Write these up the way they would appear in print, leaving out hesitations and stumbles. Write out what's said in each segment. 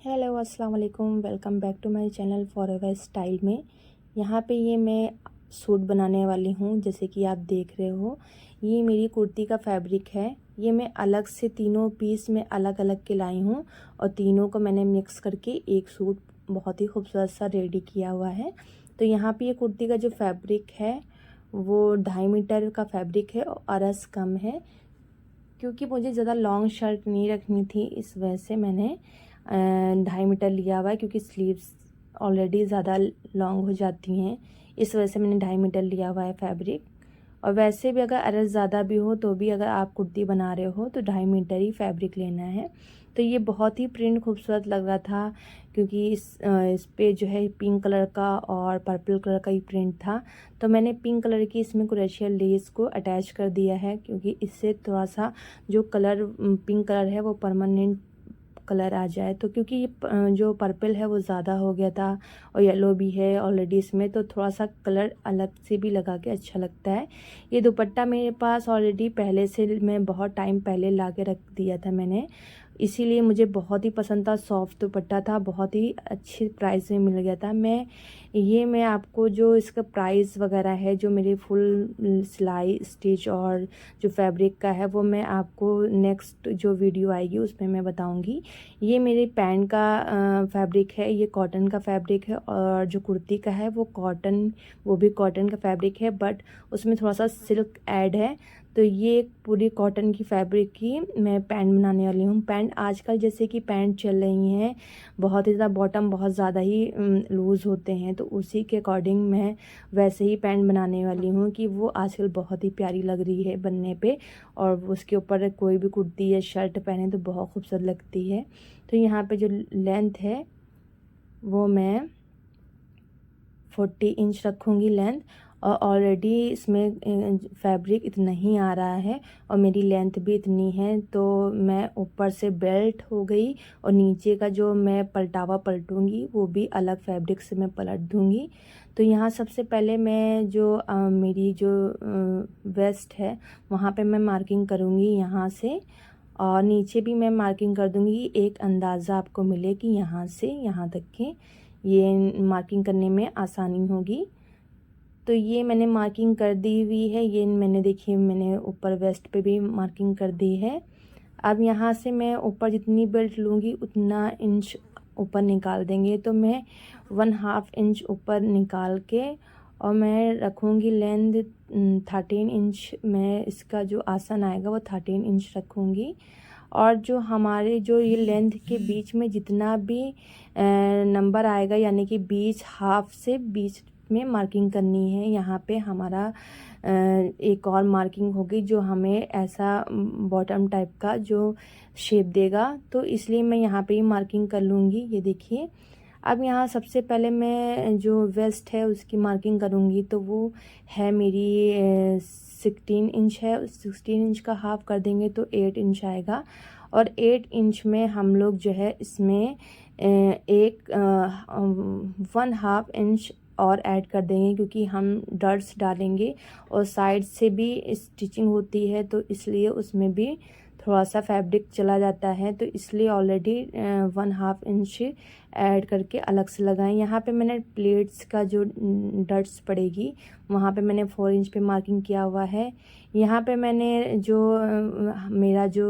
Hello अस्सलाम वालेकुम, welcome back to my channel forever style में। यहाँ पे ये मैं सूट बनाने वाली हूँ। जैसे कि आप देख रहे हो, ये मेरी कुर्ती का फैब्रिक है। ये मैं अलग से तीनों पीस में अलग अलग के लाई हूँ और तीनों को मैंने मिक्स करके एक सूट बहुत ही खूबसूरत सा रेडी किया हुआ है। तो यहाँ पे ये कुर्ती का जो फैब्रिक है वो 2.5 मीटर का फैब्रिक है और अरस कम है, क्योंकि मुझे ज़्यादा लॉन्ग शर्ट नहीं रखनी थी। इस वजह से मैंने 2.5 मीटर लिया हुआ है, क्योंकि स्लीव्स ऑलरेडी ज़्यादा लॉन्ग हो जाती हैं। इस वजह से मैंने 2.5 मीटर लिया हुआ है फैब्रिक। और वैसे भी अगर अरस ज़्यादा भी हो तो भी अगर आप कुर्ती बना रहे हो तो 2.5 मीटर ही फैब्रिक लेना है। तो ये बहुत ही प्रिंट खूबसूरत लग रहा था, क्योंकि इस पे जो है पिंक कलर का और पर्पल कलर का ही प्रिंट था। तो मैंने पिंक कलर की इसमें क्रोशिया लेस को अटैच कर दिया है, क्योंकि इससे थोड़ा सा जो कलर पिंक कलर है वो परमानेंट कलर आ जाए। तो क्योंकि ये जो पर्पल है वो ज़्यादा हो गया था और येलो भी है ऑलरेडी इसमें, तो थोड़ा सा कलर अलग से भी लगा के अच्छा लगता है। ये दुपट्टा मेरे पास ऑलरेडी पहले से, मैं बहुत टाइम पहले ला के रख दिया था मैंने, इसीलिए मुझे बहुत ही पसंद था। सॉफ्ट दुपट्टा था, बहुत ही अच्छी प्राइस में मिल गया था। मैं आपको जो इसका प्राइस वगैरह है, जो मेरी फुल सिलाई स्टिच और जो फैब्रिक का है, वो मैं आपको नेक्स्ट जो वीडियो आएगी उसमें मैं बताऊंगी। ये मेरे पैंट का फैब्रिक है, ये कॉटन का फैब्रिक है। और जो कुर्ती का है वो भी कॉटन का फैब्रिक है, बट उसमें थोड़ा सा सिल्क ऐड है। तो ये पूरी कॉटन की फैब्रिक की मैं पैंट बनाने वाली हूँ। पैंट आजकल जैसे कि पैंट चल रही हैं, बहुत ही ज़्यादा बॉटम बहुत ज़्यादा ही लूज़ होते हैं, तो उसी के अकॉर्डिंग मैं वैसे ही पैंट बनाने वाली हूँ कि वो आजकल बहुत ही प्यारी लग रही है बनने पे। और उसके ऊपर कोई भी कुर्ती या शर्ट पहने तो बहुत खूबसूरत लगती है। तो यहाँ पे जो लेंथ है वो मैं 40 इंच रखूँगी लेंथ। और ऑलरेडी इसमें फैब्रिक इतना ही आ रहा है और मेरी लेंथ भी इतनी है, तो मैं ऊपर से बेल्ट हो गई और नीचे का जो मैं पलटावा पलटूँगी वो भी अलग फैब्रिक से मैं पलट दूँगी। तो यहाँ सबसे पहले मैं जो मेरी जो वेस्ट है वहाँ पे मैं मार्किंग करूँगी यहाँ से, और नीचे भी मैं मार्किंग कर दूँगी। एक अंदाज़ा आपको मिले कि यहाँ से यहाँ तक के ये मार्किंग करने में आसानी होगी। तो ये मैंने मार्किंग कर दी हुई है। ये मैंने ऊपर वेस्ट पे भी मार्किंग कर दी है। अब यहाँ से मैं ऊपर जितनी बेल्ट लूँगी उतना इंच ऊपर निकाल देंगे। तो मैं 1/2 इंच ऊपर निकाल के और मैं रखूँगी लेंथ 13 इंच। मैं इसका जो आसन आएगा वो 13 इंच रखूँगी। और जो हमारे जो ये लेंथ के बीच में जितना भी नंबर आएगा, यानी कि बीच हाफ से बीच में मार्किंग करनी है। यहाँ पे हमारा एक और मार्किंग होगी जो हमें ऐसा बॉटम टाइप का जो शेप देगा, तो इसलिए मैं यहाँ पे ही मार्किंग कर लूँगी। ये देखिए, अब यहाँ सबसे पहले मैं जो वेस्ट है उसकी मार्किंग करूँगी। तो वो है मेरी 16 इंच है। 16 इंच का हाफ कर देंगे तो 8 इंच आएगा। और 8 इंच में हम लोग जो है इसमें एक 1/2 इंच और ऐड कर देंगे, क्योंकि हम डॉट्स डालेंगे और साइड से भी स्टिचिंग होती है, तो इसलिए उसमें भी थोड़ा सा फैब्रिक चला जाता है। तो इसलिए ऑलरेडी 1/2 इंच ऐड करके अलग से लगाएं। यहाँ पे मैंने प्लेट्स का जो डट्स पड़ेगी वहाँ पे मैंने 4 इंच पे मार्किंग किया हुआ है। यहाँ पे मैंने जो मेरा जो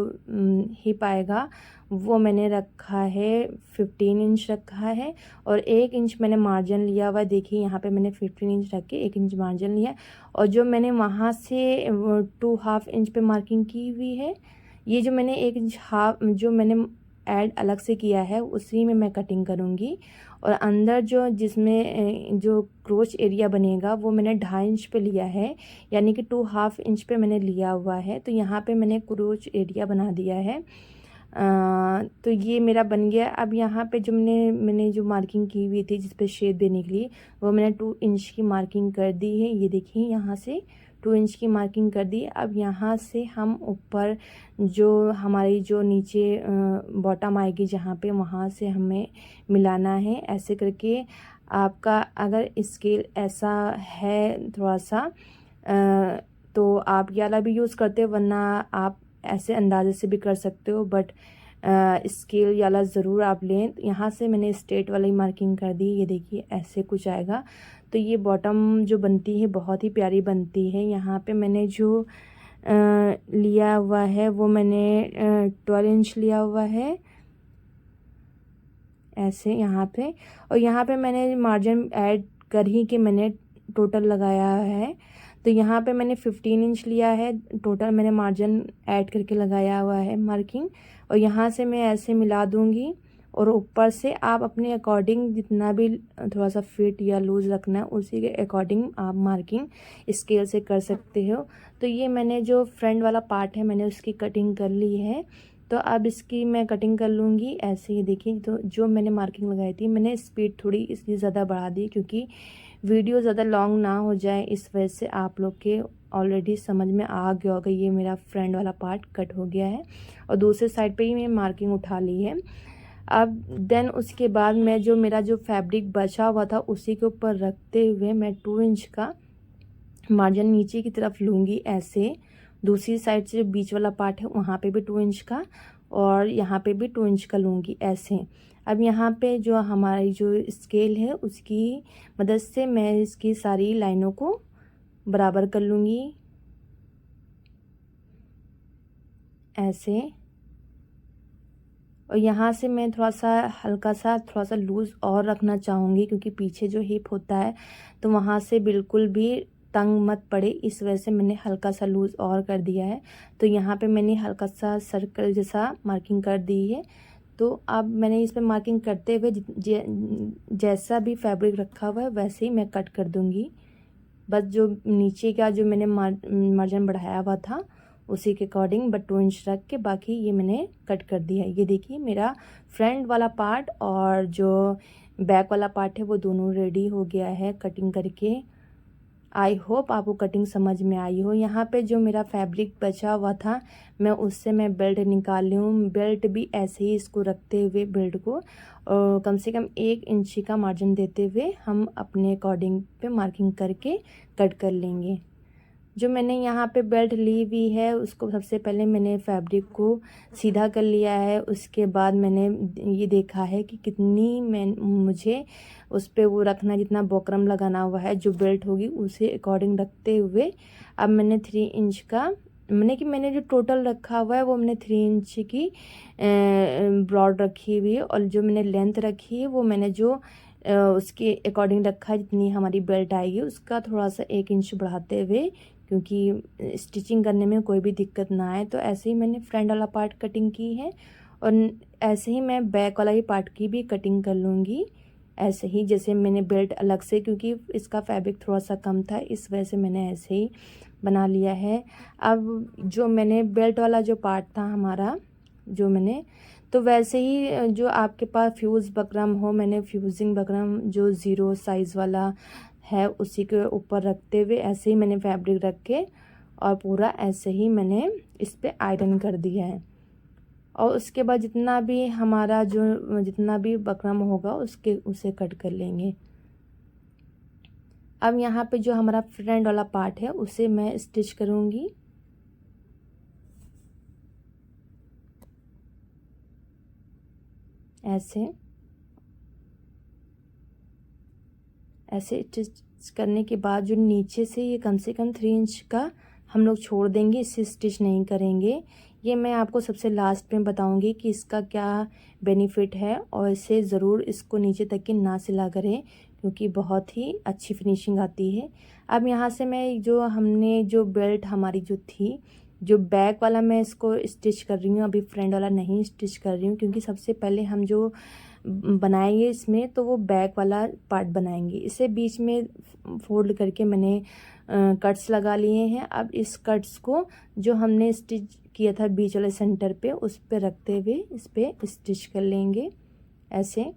हिप आएगा वो मैंने रखा है 15 इंच रखा है। और 1 इंच मैंने मार्जिन लिया हुआ है। देखिए यहाँ पे मैंने 15 इंच रख के 1 इंच मार्जिन लिया। और जो मैंने वहाँ से 2/2 इंच पे मार्किंग की हुई है, ये जो मैंने 1 इंच हाफ जो मैंने ऐड अलग से किया है उसी में मैं कटिंग करूँगी। और अंदर जो जिसमें जो क्रोच एरिया बनेगा वो मैंने 2.5 इंच पे लिया है, यानी कि 2/2 इंच पे मैंने लिया हुआ है। तो यहाँ पे मैंने क्रोच एरिया बना दिया है। तो ये मेरा बन गया। अब यहाँ पे जो मैंने जो मार्किंग की हुई थी जिस पे शेप देने के लिए, वो मैंने 2 इंच की मार्किंग कर दी है। ये देखिए यहाँ से 2 इंच की मार्किंग कर दी। अब यहाँ से हम ऊपर जो हमारी जो नीचे बॉटम आएगी जहाँ पे, वहाँ से हमें मिलाना है ऐसे करके। आपका अगर स्केल ऐसा है थोड़ा सा तो आप ये वाला भी यूज़ करते हो, वरना आप ऐसे अंदाजे से भी कर सकते हो। बट स्केल वाला ज़रूर आप लें। यहाँ से मैंने स्ट्रेट वाली मार्किंग कर दी, ये देखिए ऐसे कुछ आएगा। तो ये बॉटम जो बनती है बहुत ही प्यारी बनती है। यहाँ पे मैंने जो लिया हुआ है वो मैंने 12 इंच लिया हुआ है ऐसे यहाँ पे। और यहाँ पे मैंने मार्जिन ऐड कर ही के मैंने टोटल लगाया है। तो यहाँ पे मैंने 15 इंच लिया है, टोटल मैंने मार्जिन ऐड करके लगाया हुआ है मार्किंग। और यहाँ से मैं ऐसे मिला दूँगी और ऊपर से आप अपने अकॉर्डिंग जितना भी थोड़ा सा फिट या लूज़ रखना है उसी के अकॉर्डिंग आप मार्किंग स्केल से कर सकते हो। तो ये मैंने जो फ्रंट वाला पार्ट है मैंने उसकी कटिंग कर ली है। तो अब इसकी मैं कटिंग कर लूँगी ऐसे ही। देखिए तो जो मैंने मार्किंग लगाई थी मैंने स्पीड थोड़ी इसलिए ज़्यादा बढ़ा दी क्योंकि वीडियो ज़्यादा लॉन्ग ना हो जाए, इस वजह से आप लोग के ऑलरेडी समझ में आ गया होगा। ये मेरा फ्रंट वाला पार्ट कट हो गया है और दूसरे साइड पे ही मैं मार्किंग उठा ली है। अब देन उसके बाद मैं जो मेरा जो फैब्रिक बचा हुआ था उसी के ऊपर रखते हुए मैं 2 इंच का मार्जिन नीचे की तरफ लूँगी ऐसे। दूसरी साइड से जो बीच वाला पार्ट है वहाँ पे भी 2 इंच का और यहाँ पे भी 2 इंच का लूँगी ऐसे। अब यहाँ पे जो हमारी जो स्केल है उसकी मदद से मैं इसकी सारी लाइनों को बराबर कर लूँगी ऐसे। और यहाँ से मैं थोड़ा सा हल्का सा थोड़ा सा लूज़ और रखना चाहूँगी क्योंकि पीछे जो हिप होता है तो वहाँ से बिल्कुल भी तंग मत पड़े, इस वजह से मैंने हल्का सा लूज़ और कर दिया है। तो यहाँ पे मैंने हल्का सा सर्कल जैसा मार्किंग कर दी है। तो अब मैंने इस पर मार्किंग करते हुए जैसा भी फैब्रिक रखा हुआ है वैसे ही मैं कट कर दूँगी। बस जो नीचे का जो मैंने मार्जिन बढ़ाया हुआ था उसी के अकॉर्डिंग बस 2 इंच रख के बाकी ये मैंने कट कर दिया है। ये देखिए मेरा फ्रंट वाला पार्ट और जो बैक वाला पार्ट है वो दोनों रेडी हो गया है कटिंग करके। आई होप आपको कटिंग समझ में आई हो। यहाँ पे जो मेरा फैब्रिक बचा हुआ था मैं उससे मैं बेल्ट निकाल ली हूँ। बेल्ट भी ऐसे ही इसको रखते हुए बेल्ट को कम से कम 1 इंच का मार्जिन देते हुए हम अपने अकॉर्डिंग पे मार्किंग करके कट कर लेंगे। जो मैंने यहाँ पे बेल्ट ली हुई है उसको सबसे पहले मैंने फैब्रिक को सीधा कर लिया है। उसके बाद मैंने ये देखा है कि कितनी मुझे उस पर वो रखना, जितना बॉक्रम लगाना हुआ है जो बेल्ट होगी उसे अकॉर्डिंग रखते हुए अब मैंने 3 इंच का मैंने जो टोटल रखा हुआ है वो मैंने 3 इंच की ब्रॉड रखी हुई है। और जो मैंने लेंथ रखी है वो मैंने जो उसके अकॉर्डिंग रखा है जितनी हमारी बेल्ट आएगी उसका थोड़ा सा 1 इंच बढ़ाते हुए, क्योंकि स्टिचिंग करने में कोई भी दिक्कत ना आए। तो ऐसे ही मैंने फ्रंट वाला पार्ट कटिंग की है और ऐसे ही मैं बैक वाला ही पार्ट की भी कटिंग कर लूँगी ऐसे ही। जैसे मैंने बेल्ट अलग से, क्योंकि इसका फैब्रिक थोड़ा सा कम था इस वजह से मैंने ऐसे ही बना लिया है। अब जो मैंने बेल्ट वाला जो पार्ट था हमारा जो मैंने, तो वैसे ही जो आपके पास फ्यूज़ बकरम हो, मैंने फ्यूजिंग बकरम जो 0 साइज़ वाला है उसी के ऊपर रखते हुए ऐसे ही मैंने फैब्रिक रख के और पूरा ऐसे ही मैंने इस पे आयरन कर दिया है। और उसके बाद जितना भी हमारा जो जितना भी बकरम होगा उसे कट कर लेंगे। अब यहाँ पे जो हमारा फ्रंट वाला पार्ट है उसे मैं स्टिच करूँगी ऐसे। ऐसे स्टिच करने के बाद जो नीचे से ये कम से कम 3 इंच का हम लोग छोड़ देंगे, इससे स्टिच नहीं करेंगे। ये मैं आपको सबसे लास्ट में बताऊंगी कि इसका क्या बेनिफिट है। और इसे ज़रूर इसको नीचे तक के ना सिला करें क्योंकि बहुत ही अच्छी फिनिशिंग आती है। अब यहाँ से मैं हमने जो बेल्ट हमारी जो थी, जो बैक वाला मैं इसको स्टिच कर रही हूँ, अभी फ्रंट वाला नहीं स्टिच कर रही हूँ क्योंकि सबसे पहले हम जो बनाएंगे इसमें तो वो बैक वाला पार्ट बनाएंगे। इसे बीच में फोल्ड करके मैंने कट्स लगा लिए हैं। अब इस कट्स को जो हमने स्टिच किया था बीच वाले सेंटर पे उस पे रखते हुए इस पे स्टिच कर लेंगे ऐसे।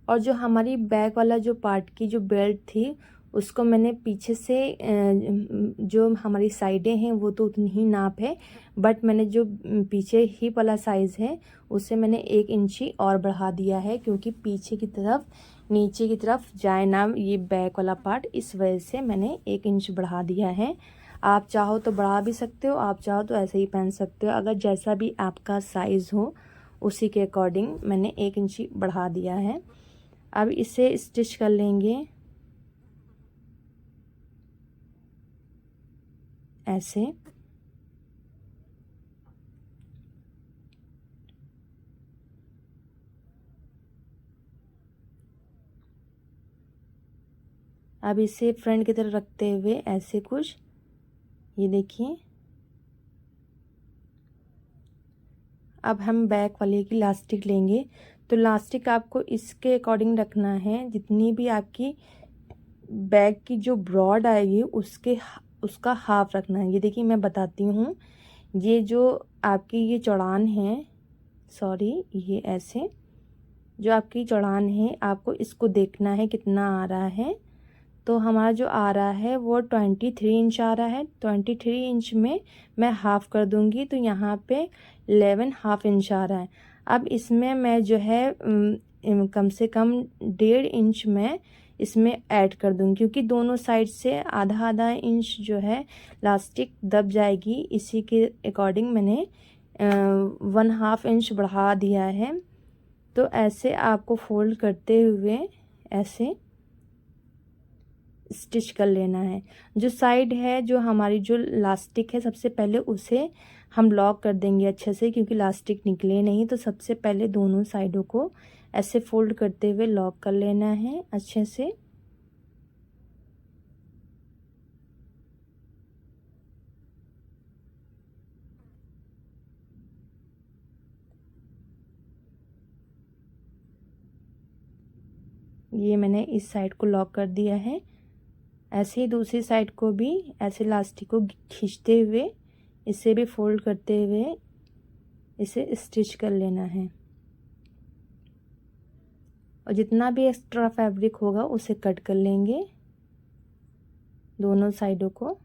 और जो हमारी बैक वाला जो पार्ट की जो बेल्ट थी उसको मैंने पीछे से जो हमारी साइडें हैं वो तो उतनी ही नाप है, बट मैंने जो पीछे हिप वाला साइज़ है उसे मैंने 1 इंची और बढ़ा दिया है क्योंकि पीछे की तरफ नीचे की तरफ जाए ना ये बैक वाला पार्ट, इस वजह से मैंने 1 इंच बढ़ा दिया है। आप चाहो तो बढ़ा भी सकते हो, आप चाहो तो ऐसे ही पहन सकते हो। अगर जैसा भी आपका साइज़ हो उसी के अकॉर्डिंग मैंने 1 इंची बढ़ा दिया है। अब इसे स्टिच कर लेंगे ऐसे। अब इसे फ्रंट की तरफ रखते हुए ऐसे कुछ, ये देखिए। अब हम बैक वाले की इलास्टिक लेंगे, तो इलास्टिक आपको इसके अकॉर्डिंग रखना है, जितनी भी आपकी बैक की जो ब्रॉड आएगी उसका हाफ रखना है। ये देखिए मैं बताती हूँ, ये जो आपकी ये चौड़ान है, सॉरी ये ऐसे जो आपकी चौड़ान है आपको इसको देखना है कितना आ रहा है। तो हमारा जो आ रहा है वो 23 इंच आ रहा है। 23 इंच में मैं हाफ़ कर दूंगी, तो यहाँ पे 11 हाफ इंच आ रहा है। अब इसमें मैं जो है कम से कम 1.5 इंच में इसमें ऐड कर दूंगी, क्योंकि दोनों साइड से आधा आधा इंच जो है इलास्टिक दब जाएगी। इसी के अकॉर्डिंग मैंने 1/2 इंच बढ़ा दिया है। तो ऐसे आपको फोल्ड करते हुए ऐसे स्टिच कर लेना है। जो साइड है, जो हमारी जो इलास्टिक है, सबसे पहले उसे हम लॉक कर देंगे अच्छे से, क्योंकि इलास्टिक निकले नहीं। तो सबसे पहले दोनों साइडों को ऐसे फोल्ड करते हुए लॉक कर लेना है अच्छे से। ये मैंने इस साइड को लॉक कर दिया है। ऐसे ही दूसरी साइड को भी ऐसे इलास्टिक को खींचते हुए इसे भी फोल्ड करते हुए इसे स्टिच कर लेना है। और जितना भी एक्स्ट्रा फैब्रिक होगा उसे कट कर लेंगे दोनों साइडों को।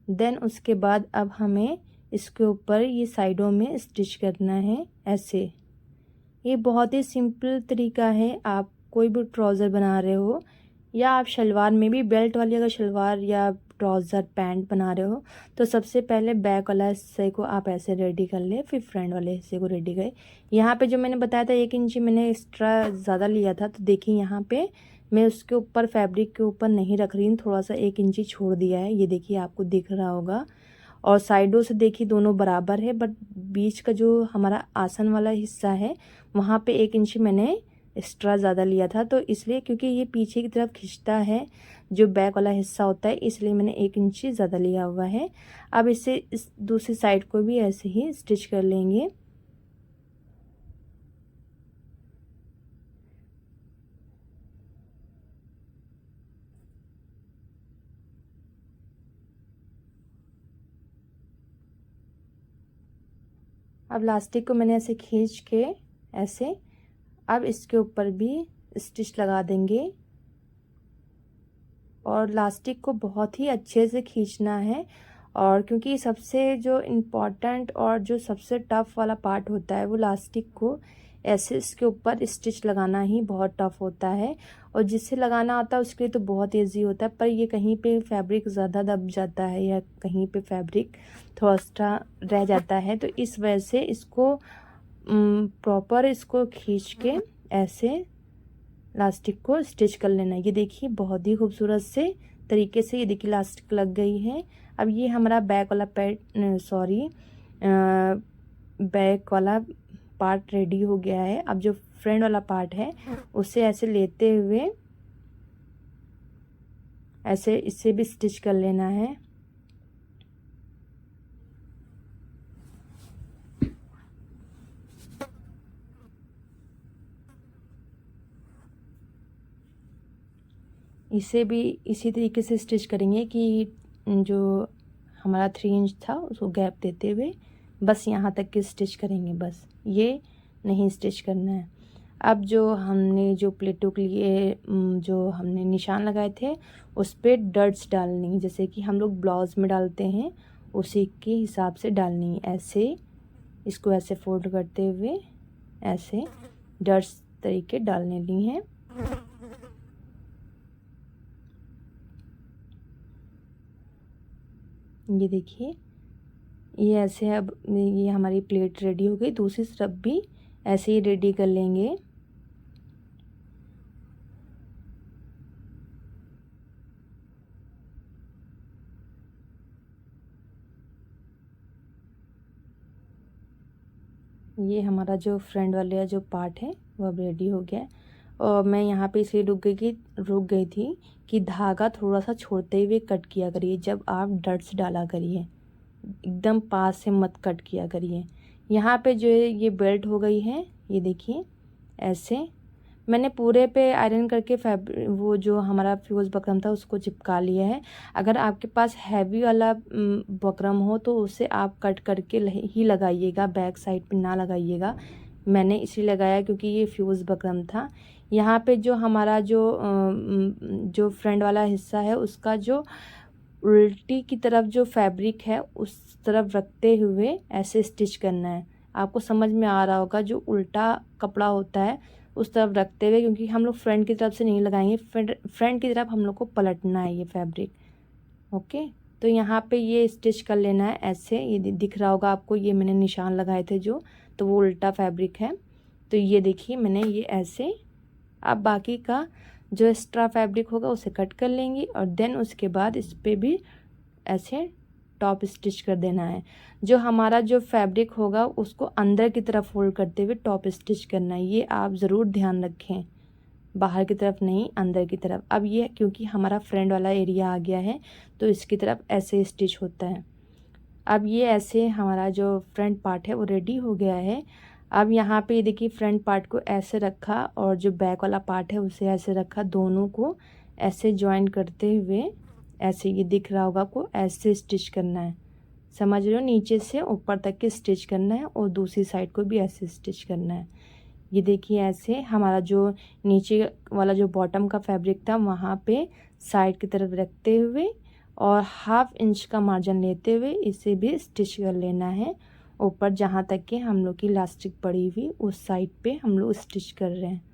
देन उसके बाद अब हमें इसके ऊपर ये साइडों में स्टिच करना है ऐसे। ये बहुत ही सिंपल तरीका है। आप कोई भी ट्राउज़र बना रहे हो, या आप शलवार में भी बेल्ट वाली अगर शलवार या ट्राउज़र पैंट बना रहे हो, तो सबसे पहले बैक वाला हिस्से को आप ऐसे रेडी कर ले, फिर फ्रंट वाले हिस्से को रेडी करें। यहाँ पे जो मैंने बताया था 1 इंची मैंने एक्स्ट्रा ज़्यादा लिया था, तो देखिए यहाँ पे मैं उसके ऊपर फैब्रिक के ऊपर नहीं रख रही हूँ, थोड़ा सा 1 इंची छोड़ दिया है। ये देखिए आपको दिख रहा होगा। और साइडों से देखिए दोनों बराबर है, बट बीच का जो हमारा आसन वाला हिस्सा है वहाँ पे 1 इंच मैंने एक्स्ट्रा ज़्यादा लिया था। तो इसलिए, क्योंकि ये पीछे की तरफ खिंचता है जो बैक वाला हिस्सा होता है, इसलिए मैंने 1 इंच ज़्यादा लिया हुआ है। अब इसे इस दूसरी साइड को भी ऐसे ही स्टिच कर लेंगे। अब इलास्टिक को मैंने ऐसे खींच के ऐसे, अब इसके ऊपर भी स्टिच लगा देंगे। और इलास्टिक को बहुत ही अच्छे से खींचना है, और क्योंकि सबसे जो इम्पोर्टेंट और जो सबसे टफ़ वाला पार्ट होता है वो इलास्टिक को ऐसे इसके ऊपर स्टिच लगाना ही बहुत टफ़ होता है। और जिससे लगाना आता है उसके लिए तो बहुत ईजी होता है, पर ये कहीं पे फैब्रिक ज़्यादा दब जाता है या कहीं पे फैब्रिक थोड़ा सा रह जाता है, तो इस वजह से इसको प्रॉपर इसको खींच के ऐसे इलास्टिक को स्टिच कर लेना है। ये देखिए बहुत ही खूबसूरत से तरीके से ये देखिए इलास्टिक लग गई है। अब ये हमारा बैक वाला बैक वाला पार्ट रेडी हो गया है। अब जो फ्रंट वाला पार्ट है उसे ऐसे लेते हुए ऐसे इसे भी स्टिच कर लेना है। इसे भी इसी तरीके से स्टिच करेंगे कि जो हमारा 3 इंच था उसको गैप देते हुए बस यहाँ तक की स्टिच करेंगे, बस ये नहीं स्टिच करना है। अब जो हमने जो प्लेटों के लिए जो हमने निशान लगाए थे उस पर डर्ट्स डालनी है, जैसे कि हम लोग ब्लाउज में डालते हैं उसी के हिसाब से डालनी है। ऐसे इसको ऐसे फोल्ड करते हुए ऐसे डर्ट्स तरीके डालने ली हैं। ये देखिए, ये ऐसे अब ये हमारी प्लेट रेडी हो गई। दूसरी तरफ भी ऐसे ही रेडी कर लेंगे। ये हमारा जो फ्रंट वाला जो पार्ट है वो अब रेडी हो गया है। और मैं यहाँ पे इसलिए रुक गई थी कि धागा थोड़ा सा छोड़ते हुए कट किया करिए जब आप डट्स डाला करिए, एकदम पास से मत कट किया करिए। यहाँ पे जो है ये बेल्ट हो गई है, ये देखिए ऐसे मैंने पूरे पे आयरन करके वो जो हमारा फ्यूज़ बकरम था उसको चिपका लिया है। अगर आपके पास हैवी वाला बकरम हो तो उसे आप कट करके ही लगाइएगा, बैक साइड पे ना लगाइएगा। मैंने इसलिए लगाया क्योंकि ये फ्यूज़ बकरम था। यहाँ पे जो हमारा जो फ्रंट वाला हिस्सा है उसका जो उल्टी की तरफ जो फैब्रिक है उस तरफ रखते हुए ऐसे स्टिच करना है। आपको समझ में आ रहा होगा, जो उल्टा कपड़ा होता है उस तरफ रखते हुए, क्योंकि हम लोग फ्रंट की तरफ से नहीं लगाएंगे, फ्रंट की तरफ हम लोग को पलटना है ये फैब्रिक। ओके, तो यहाँ पे ये स्टिच कर लेना है ऐसे। ये दिख रहा होगा आपको, ये मैंने निशान लगाए थे जो, तो वो उल्टा फैब्रिक है। तो ये देखिए मैंने ये ऐसे, अब बाकी का जो एक्स्ट्रा फैब्रिक होगा उसे कट कर लेंगे और देन उसके बाद इस पर भी ऐसे टॉप स्टिच कर देना है। जो हमारा जो फैब्रिक होगा उसको अंदर की तरफ फोल्ड करते हुए टॉप स्टिच करना है, ये आप ज़रूर ध्यान रखें, बाहर की तरफ नहीं अंदर की तरफ। अब ये क्योंकि हमारा फ्रंट वाला एरिया आ गया है तो इसकी तरफ ऐसे स्टिच होता है। अब ये ऐसे हमारा जो फ्रंट पार्ट है वो रेडी हो गया है। अब यहाँ पे देखिए फ्रंट पार्ट को ऐसे रखा और जो बैक वाला पार्ट है उसे ऐसे रखा, दोनों को ऐसे ज्वाइन करते हुए ऐसे, ये दिख रहा होगा आपको, ऐसे स्टिच करना है। समझ रहे हो, नीचे से ऊपर तक के स्टिच करना है और दूसरी साइड को भी ऐसे स्टिच करना है। ये देखिए ऐसे हमारा जो नीचे वाला जो बॉटम का फैब्रिक था वहाँ पे साइड की तरफ रखते हुए और 1/2 इंच का मार्जिन लेते हुए इसे भी स्टिच कर लेना है ऊपर, जहाँ तक कि हम लोग की इलास्टिक पड़ी हुई उस साइड पे हम लोग स्टिच कर रहे हैं।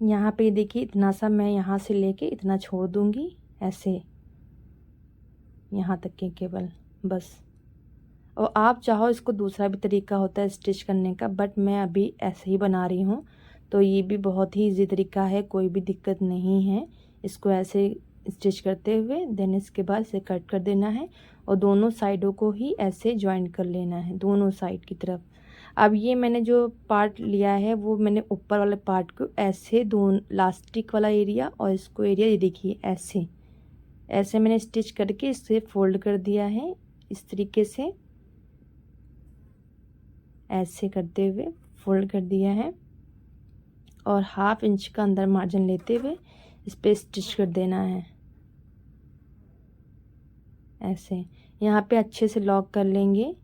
यहाँ पे देखिए इतना सा मैं यहाँ से लेके इतना छोड़ दूँगी ऐसे, यहाँ तक के केवल बस। और आप चाहो इसको दूसरा भी तरीका होता है स्टिच करने का, बट मैं अभी ऐसे ही बना रही हूँ, तो ये भी बहुत ही ईजी तरीका है, कोई भी दिक्कत नहीं है। इसको ऐसे स्टिच करते हुए देन इसके बाद इसे कट कर देना है और दोनों साइडों को ही ऐसे ज्वाइन कर लेना है, दोनों साइड की तरफ। अब ये मैंने जो पार्ट लिया है वो मैंने ऊपर वाले पार्ट को ऐसे दोनों लास्टिक वाला एरिया और इसको एरिया, ये देखिए ऐसे ऐसे मैंने स्टिच करके इसे फोल्ड कर दिया है इस तरीके से, ऐसे करते हुए फोल्ड कर दिया है और 1/2 इंच का अंदर मार्जिन लेते हुए इस पर स्टिच कर देना है ऐसे। यहाँ पे अच्छे से लॉक कर लेंगे,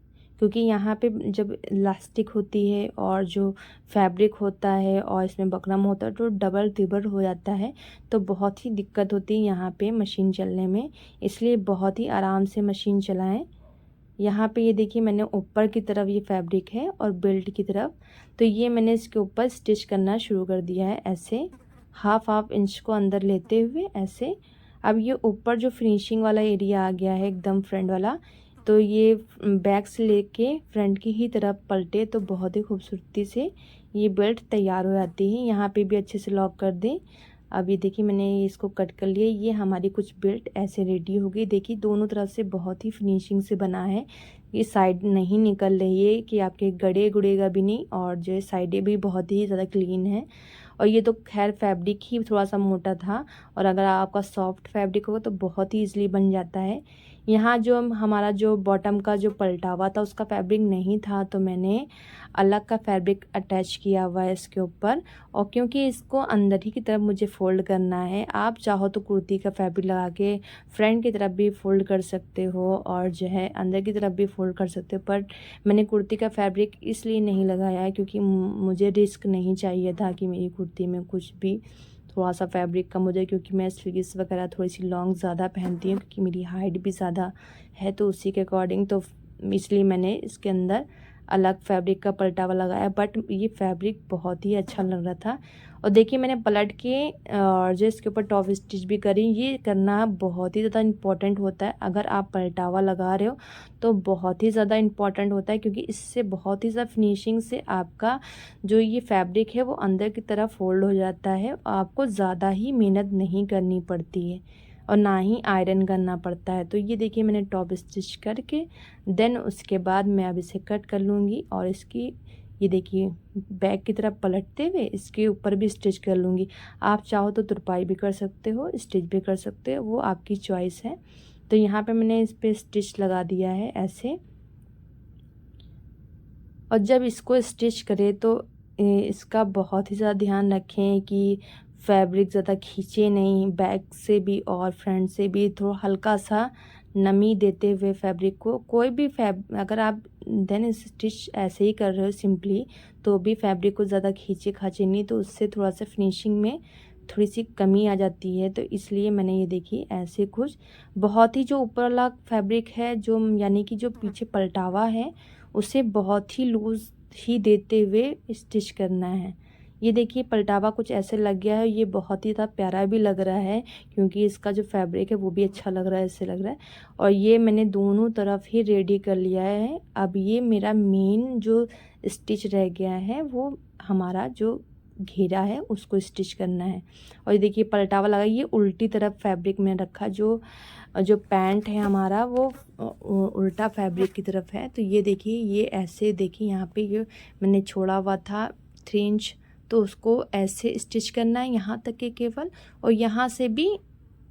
क्योंकि यहाँ पे जब इलास्टिक होती है और जो फैब्रिक होता है और इसमें बकरम होता है तो डबल तिब्बल हो जाता है, तो बहुत ही दिक्कत होती है यहाँ पे मशीन चलने में, इसलिए बहुत ही आराम से मशीन चलाएं। यहाँ पे ये देखिए मैंने ऊपर की तरफ ये फैब्रिक है और बेल्ट की तरफ, तो ये मैंने इसके ऊपर स्टिच करना शुरू कर दिया है ऐसे, 1/2 इंच को अंदर लेते हुए ऐसे। अब ये ऊपर जो फिनिशिंग वाला एरिया आ गया है एकदम फ्रंट वाला, तो ये बैक से लेके फ्रंट की ही तरफ पलटे तो बहुत ही खूबसूरती से ये बेल्ट तैयार हो जाती है। यहाँ पे भी अच्छे से लॉक कर दें। अब ये देखिए मैंने इसको कट कर लिया, ये हमारी कुछ बेल्ट ऐसे रेडी हो गई। देखिए दोनों तरफ से बहुत ही फिनिशिंग से बना है, ये साइड नहीं निकल रही है कि आपके गड़े गुड़ेगा भी नहीं, और जो है साइडें भी बहुत ही ज़्यादा क्लीन है। और ये तो खैर फैब्रिक ही थोड़ा सा मोटा था, और अगर आपका सॉफ्ट फैब्रिक होगा तो बहुत ही ईजिली बन जाता है। यहाँ जो हमारा जो बॉटम का जो पलटावा था उसका फैब्रिक नहीं था, तो मैंने अलग का फैब्रिक अटैच किया हुआ है इसके ऊपर। और क्योंकि इसको अंदर ही की तरफ मुझे फ़ोल्ड करना है, आप चाहो तो कुर्ती का फैब्रिक लगा के फ्रंट की तरफ भी फ़ोल्ड कर सकते हो और जो है अंदर की तरफ भी फ़ोल्ड कर सकते हो। पर मैंने कुर्ती का फैब्रिक इसलिए नहीं लगाया है क्योंकि मुझे रिस्क नहीं चाहिए था कि मेरी कुर्ती में कुछ भी थोड़ा सा फैब्रिक कम हो जाए, क्योंकि मैं स्लीव्स वगैरह थोड़ी सी लॉन्ग ज़्यादा पहनती हूँ क्योंकि मेरी हाइट भी ज़्यादा है, तो उसी के अकॉर्डिंग तो इसलिए मैंने इसके अंदर अलग फैब्रिक का पलटावा लगाया। बट ये फैब्रिक बहुत ही अच्छा लग रहा था। और देखिए मैंने पलट के और जो इसके ऊपर टॉप स्टिच भी करी। ये करना बहुत ही ज़्यादा इम्पोर्टेंट होता है, अगर आप पलटावा लगा रहे हो तो बहुत ही ज़्यादा इम्पोर्टेंट होता है, क्योंकि इससे बहुत ही ज़्यादा फिनिशिंग से आपका जो ये फैब्रिक है वो अंदर की तरफ फोल्ड हो जाता है। आपको ज़्यादा ही मेहनत नहीं करनी पड़ती है और ना ही आयरन करना पड़ता है। तो ये देखिए मैंने टॉप स्टिच करके देन उसके बाद मैं अब इसे कट कर लूँगी और इसकी ये देखिए बैक की तरफ पलटते हुए इसके ऊपर भी स्टिच कर लूँगी। आप चाहो तो तुरपाई भी कर सकते हो, स्टिच भी कर सकते हो, वो आपकी चॉइस है। तो यहाँ पे मैंने इस पर स्टिच लगा दिया है ऐसे। और जब इसको स्टिच करें तो इसका बहुत ही ज़्यादा ध्यान रखें कि फैब्रिक ज़्यादा खींचे नहीं, बैक से भी और फ्रंट से भी थोड़ा हल्का सा नमी देते हुए फैब्रिक को। कोई भी अगर आप देन स्टिच ऐसे ही कर रहे हो सिंपली, तो भी फैब्रिक को ज़्यादा खींचे खाचे नहीं, तो उससे थोड़ा सा फिनिशिंग में थोड़ी सी कमी आ जाती है। तो इसलिए मैंने ये देखिए ऐसे कुछ बहुत ही जो ऊपर वाला फैब्रिक है जो यानी कि जो पीछे पलटावा है उसे बहुत ही लूज़ ही देते हुए स्टिच करना है। ये देखिए पलटावा कुछ ऐसे लग गया है, ये बहुत ही ज़्यादा प्यारा भी लग रहा है क्योंकि इसका जो फैब्रिक है वो भी अच्छा लग रहा है, ऐसे लग रहा है। और ये मैंने दोनों तरफ ही रेडी कर लिया है। अब ये मेरा मेन जो स्टिच रह गया है वो हमारा जो घेरा है उसको स्टिच करना है। और ये देखिए पलटावा लगा, ये उल्टी तरफ फैब्रिक में रखा, जो जो पैंट है हमारा वो उल्टा फैब्रिक की तरफ है। तो ये देखिए ये ऐसे देखिए यहाँ पे ये मैंने छोड़ा हुआ था 3 इंच, तो उसको ऐसे स्टिच करना है यहाँ तक के केवल, और यहाँ से भी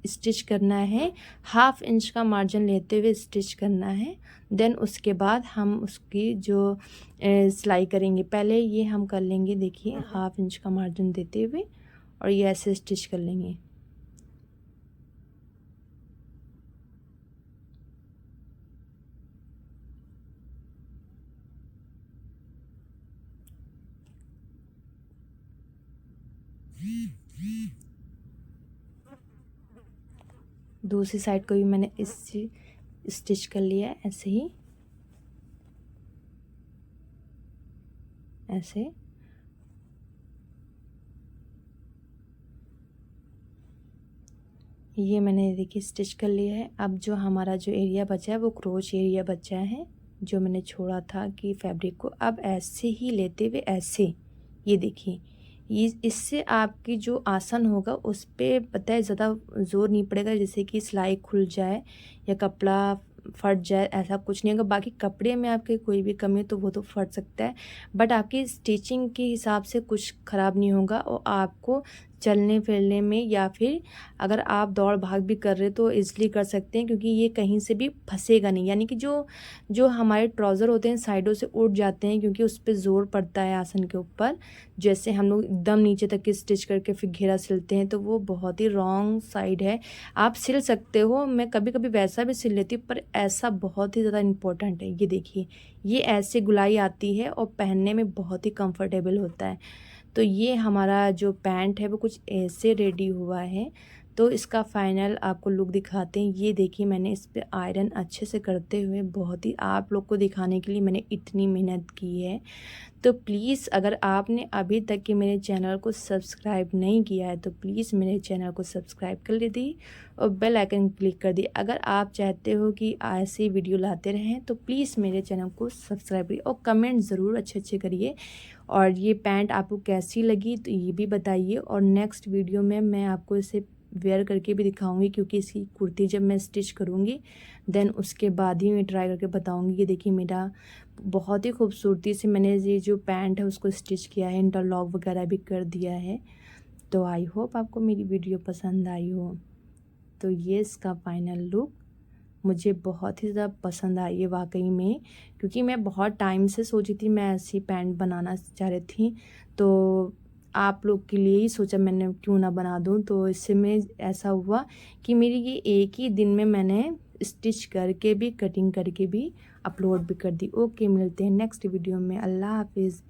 स्टिच करना है, 1/2 इंच का मार्जिन लेते हुए स्टिच करना है। देन उसके बाद हम उसकी जो सिलाई करेंगे, पहले ये हम कर लेंगे देखिए 1/2 इंच का मार्जिन देते हुए और ये ऐसे स्टिच कर लेंगे। दूसरी साइड को भी मैंने इस स्टिच कर लिया है ऐसे ही, ऐसे। ये मैंने देखिए स्टिच कर लिया है। अब जो हमारा जो एरिया बचा है वो क्रोच एरिया बचा है जो मैंने छोड़ा था कि फैब्रिक को अब ऐसे ही लेते हुए ऐसे, ये देखिए ये इससे आपकी जो आसन होगा उस पर पता है ज़्यादा ज़ोर नहीं पड़ेगा, जैसे कि सिलाई खुल जाए या कपड़ा फट जाए, ऐसा कुछ नहीं होगा। बाकी कपड़े में आपके कोई भी कमी है तो वो तो फट सकता है, बट आपकी स्टिचिंग के हिसाब से कुछ ख़राब नहीं होगा और आपको चलने फिरने में या फिर अगर आप दौड़ भाग भी कर रहे तो ईज़िली कर सकते हैं, क्योंकि ये कहीं से भी फंसेगा नहीं। यानी कि जो जो हमारे ट्राउज़र होते हैं साइडों से उठ जाते हैं क्योंकि उस पर ज़ोर पड़ता है आसन के ऊपर, जैसे हम लोग एकदम नीचे तक की स्टिच करके फिर घेरा सिलते हैं, तो वो बहुत ही रॉन्ग साइड है। आप सिल सकते हो, मैं कभी कभी वैसा भी सिल लेती हूँ, पर ऐसा बहुत ही ज़्यादा इम्पोर्टेंट है। ये देखिए ये ऐसे गुलाई आती है और पहनने में बहुत ही कंफर्टेबल होता है। तो ये हमारा जो पैंट है वो कुछ ऐसे रेडी हुआ है। तो इसका फाइनल आपको लुक दिखाते हैं। ये देखिए मैंने इस पे आयरन अच्छे से करते हुए बहुत ही आप लोग को दिखाने के लिए मैंने इतनी मेहनत की है। तो प्लीज़ अगर आपने अभी तक के मेरे चैनल को सब्सक्राइब नहीं किया है तो प्लीज़ मेरे चैनल को सब्सक्राइब कर लीजिए और बेल आइकन क्लिक कर दिए। अगर आप चाहते हो कि ऐसे वीडियो लाते रहें तो प्लीज़ मेरे चैनल को सब्सक्राइब करिए और कमेंट ज़रूर अच्छे अच्छे करिए। और ये पैंट आपको कैसी लगी तो ये भी बताइए, और नेक्स्ट वीडियो में मैं आपको इसे वेयर करके भी दिखाऊंगी, क्योंकि इसकी कुर्ती जब मैं स्टिच करूँगी देन उसके बाद ही मैं ट्राई करके बताऊंगी। ये देखिए मेरा बहुत ही खूबसूरती से मैंने ये जो पैंट है उसको स्टिच किया है, इंटरलॉक वगैरह भी कर दिया है। तो आई होप आपको मेरी वीडियो पसंद आई हो। तो ये इसका फाइनल लुक। मुझे बहुत ही ज़्यादा पसंद आई है वाकई में, क्योंकि मैं बहुत टाइम से सोची थी मैं ऐसी पैंट बनाना चाह रही थी। तो आप लोग के लिए ही सोचा मैंने क्यों ना बना दूँ। तो इससे में ऐसा हुआ कि मेरी ये एक ही दिन में मैंने स्टिच करके भी, कटिंग करके भी अपलोड भी कर दी। ओके, मिलते हैं नेक्स्ट वीडियो में। अल्लाह हाफिज़।